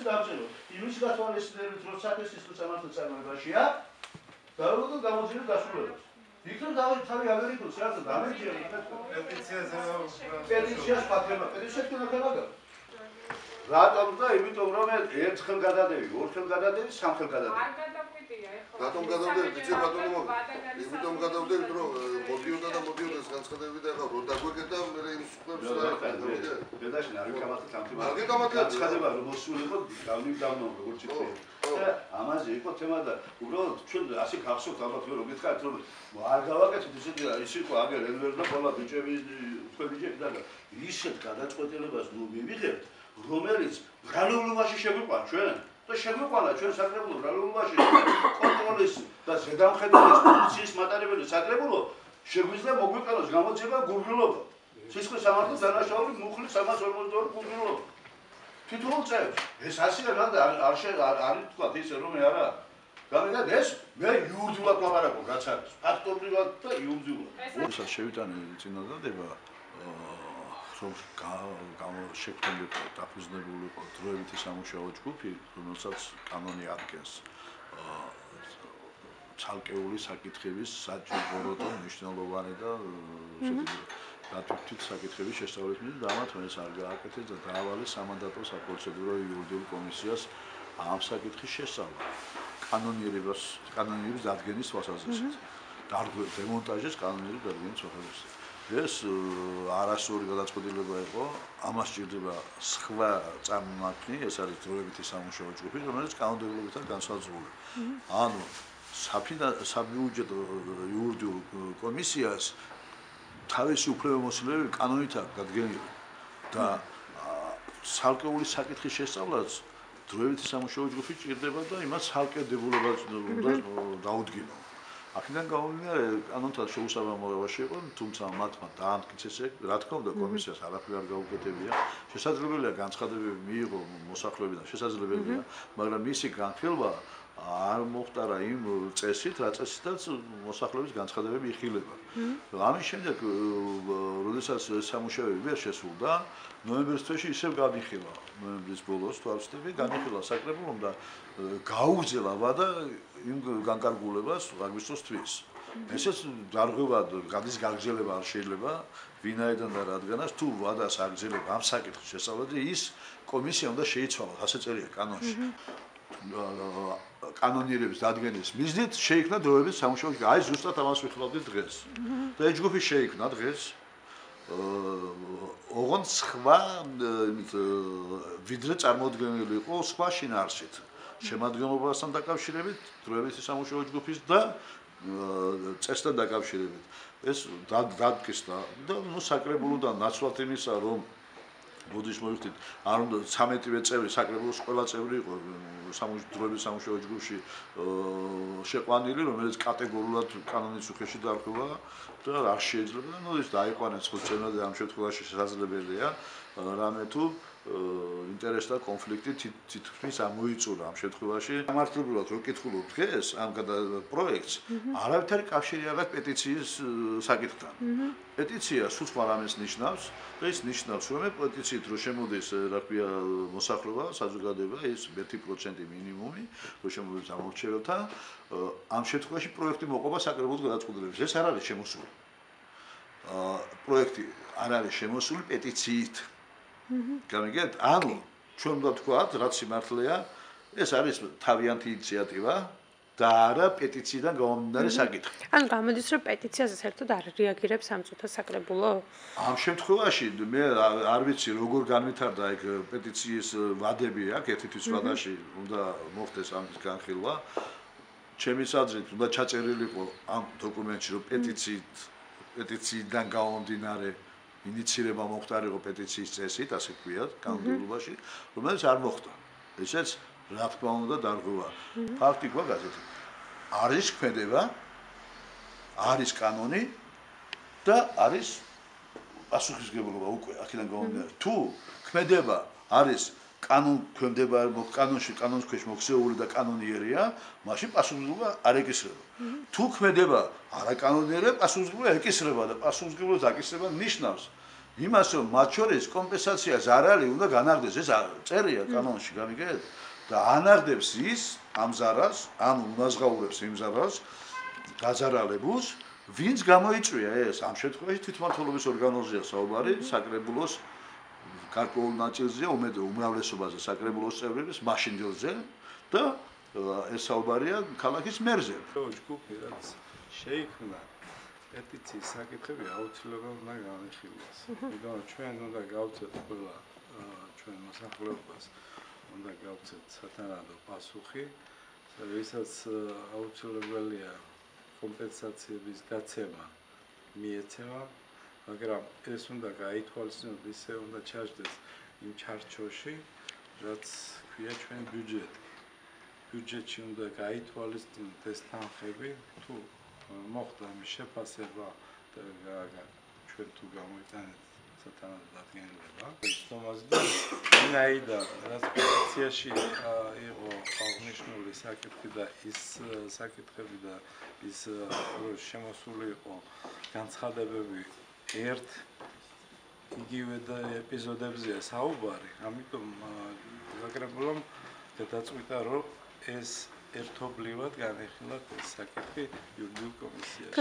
დავწერო. იმის გათვალისწინებით რომ საფესის სამართლის წარმოებაშია დაუბრუნდა გამოძიების დასრულებას. იქნებ თავი აგერიქოს რა თქმა დამეჭირა პეტიციას პატემა პეტიციას ქონდა რატომ და იმიტომ რომ ერთხელ გადადები, ორხელ გადადები, სამხელ გადადები. არ გადაგვიდია ეხლა. რატომ გადავდები, ბიჭი ბატონო? იმიტომ გადავდები, რომ მოდიოდა განცხადებები და ეხლა რო დაგვეკეთ და მე იმის უხლებს რა გადავიდე. დედაში არ ვიკამათეთ ამ თემას. არ გიკამათეთ განცხადება რომ მოსულიყო დავნო როგორც ჭირდება. ამაზე იყო თემა და უბრალოდ ჩვენ ასე გახსოვთ ალბათ რომ გითხარით რომ არ გავაკეთეთ ის იყო აგერ ელვერ და ყველა ბიჭები თქვენ ბიჭები და ისეთ გადაწყვეტილებას ნუ მივიღებთ რომელიც ბრალულობაში შეგვიყვან ჩვენ და შეგვიყვანა ჩვენ საკრებულო ბრალულობაში კონტროლის და ზედამხედველის პოზიციის მატარებელი საკრებულო შეგვიძლია მოგვიყენოს გამოძიება გურგრილობა სისხლის სამართლის დანაშაული მუხლის 342 გურგრილობა თითოეულ წევს ეს ასია რა და არ თქვა ისე რომ არა გამიგეთ ეს მე იურიდიულად ლაპარაკობ რაც არის ფაქტობრივად და იურიდიულად როცა შევიტანე წინადადება რომ შექმნილიყო დაფუძნებულიყო დროებითი სამუშაო ჯგუფი, რომელსაც კანონი ადგენს ცალკეული საკითხების საჯობრო და მნიშვნელოვანი და რატვით საკითხების შესწავლების და ამათ ეს არ გააკეთეს და დაავალეს სამანდატო საპროცედურო იურიდიულ კომისიას ამ საკითხის შესწავლა. კანონიერების დადგენის თვალსაზრისით. დემონტაჟის კანონიერების დადგენის თვალსაზრისით. ეს არასწორი გადაწყვეტილება იყო, ამას სჭირდება სხვა წარმომადგენელი, ეს არის დროებითი სამუშაო ჯგუფი, რომელიც კანონმდებლობითაა განსაზღვრული. ანუ საბიუჯეტო იურიდიულ კომისიას თავისი უფლებამოსილები კანონით აქვს დადგენილი და ცალკეული საკითხის შესწავლაც დროებითი სამუშაო ჯგუფი სჭირდება და იმას ცალკედებულებას უნდა დაუდგინო. აქედან გამომდინარე კანონთან შეუსაბამოებაში იყო, თუმცა მათმა დაამტკიცეს, რა თქმა უნდა კომისიას არაფერი არ გაუკეთებია. შესაძლებელია განცხადებები მიიღო მოსახლეობიდან, შესაძლებელია, მაგრამ მისი განხილვა არ მოხდარა იმ წესით, რა წესითაც მოსახლეობის განცხადებები იხილება. ამის შემდეგ, როდესაც სამუშაოები ვერ შესრულდა, ნოემბრის თვეში ისევ განიხილა, ნოემბრის ბოლოს თვალსაჩინო განიხილა საკრებულომ და გაუგზავნილა ვადა იმ განკარგულებას აგვისტოს თვის. ესეც დარღვევად გადის გაგრძელება არ შეიძლება, ვინაიდან და რადგანაც თუ ვადას აგრძელება ამ საკითხის შესწავლაზე, ის კომისია უნდა შეიცვალოს, ასე წერია კანონში. კანონიერების დადგენის მიზნით შეიქმნა დროებითი სამუშაო ჯგუფი. აი ზუსტად ამას ვიხილავდით დღეს. და ეს ჯგუფი შეიქმნა დღეს. ოღონდ სხვა ვიდრე წარმოუდგენელი იყო სხვა შინაარსით. შემადგენლობასთან დაკავშირებით, დროებითი სამუშაო ჯგუფის და წესთან დაკავშირებით. ეს დადგესდა და ნუ საკრებულოდან ნაცვლად იმისა, რომ ბოდიშ მოიხდით, არ უნდა 13-ვე წევრი საკრებულოს ყველა წევრი იყო დროებითი სამუშაო ჯგუფში შეყვანილი, რომელიც კატეგორიულად კანონის უხეში დარღვევა და არ შეიძლება, ნუ ის დაიყვანეს ხუთწევნად ამ შემთხვევაში შესაძლებელია, რამე თუ ინტერესთა კონფლიქტი თითქმის ამოიწურა ამ შემთხვევაში. მართლობრივად რო კითხულობ დღეს ამ პროექტს, არავითარი კავშირი არ აქვს პეტიციის საკითხთან. პეტიცია სულ სხვა რამეს ნიშნავს და ის ნიშნავს, რომ პეტიციით რო შემოდის, რა ქვია, მოსახლეობა, საზოგადოება, ეს 1% მინიმუმი, რო შემოდის ამორჩეველთან, ამ შემთხვევაში პროექტი მოყვება საკრებულოს გადაწყვეტილებას. ეს არ არის შემოსული. პროექტი არ არის შემოსული პეტიციით. გამიგეთ? ანუ ჩვენ უნდა ვთქვათ, რაც სიმართლეა, ეს არის თავიანთი ინიციატივა და არა პეტიციიდან გამომდინარე საკითხი. ანუ გამოდის, რომ პეტიციაზე საერთოდ არ რეაგირებს სამწუთა საკრებულო? ამ შემთხვევაში მე არ ვიცი როგორ განვითარდა ეგ პეტიციის ვადები აქ ერთ-ერთი ვადაში უნდა მოხდეს ამის განხილვა. ჩემის აზრით უნდა ჩაწერილიყო ამ დოკუმენტში, რომ პეტიციიდან გამომდინარე ინიცირება მოხდარიყო პეტიციის წესით, ასე ვქვიათ, კანონმდებლობაში, რომელიც არ მოხდა. ესეც რა თქმა უნდა დარღვევა. ფაქტი ყვა გაზეთი. არის ქმედება, არის კანონი და არის პასუხისმგებლობა უკვე აქედან გამომდინარე. თუ ქმედება არის კანონში კანონის ქვეშ მოქცეული და კანონიერია, მაშინ პასუხისმგებლობა არ ეკისრება. თუ ქმედება არაკანონიერია, პასუხისმგებლობა ეკისრება და პასუხისმგებლობის აკისრება ნიშნავს იმას რომ მათ შორის კომპენსაცია ზარალი უნდა განაგდეს, ეს წერია კანონში, გამიგეთ? და ანაგდებს ის ამ ზარალს, ანუ უნაზღაურებს იმ ზარალს, გაზარალებულს, ვინც გამოიწვია ეს, ამ შემთხვევაში თვითმმართველობის ორგანოზეა საუბარი, საკრებულოს გარკვეულ ნაწილზეა, უმრავლესობაზე საკრებულოს წევრების მაშინდელზე და ეს საუბარია ქალაქის მერზე. ჯგუფი რაც შეიქმნა პეტიციის საკითხები აუცილებლად უნდა განხილვას. იმიტომ ჩვენ უნდა გავცეთ ყველა ჩვენ მოსახლეობას უნდა გავცეთ სათანადო პასუხი, ვისაც აუცილებელია კომპენსაციების გაცემა მიეცემა, მაგრამ ეს უნდა გაითვალისწინოთ, ისე უნდა ჩაჯდეს იმ ჩარჩოში, რაც ქვია ჩვენ ბიუჯეტი. ბიუჯეტში უნდა გაითვალისწინოთ ეს თანხები, თუ მოხდა ამის შეფასება და ჩვენ თუ გამოიტანეთ სათანადო დადგენილება. თომას და ვინაიდან რაც პეტიციაში იყო აღნიშნული საკითხი და ის საკითხები და ის შემოსული იყო განცხადებები ერთ იგივე და ეპიზოდებზეა საუბარი, ამიტომ საკრებულომ გადაწყვიტა, რომ ეს ერთობლივად განეხილათ ეს საკითხი იურიდიულ კომისიაში.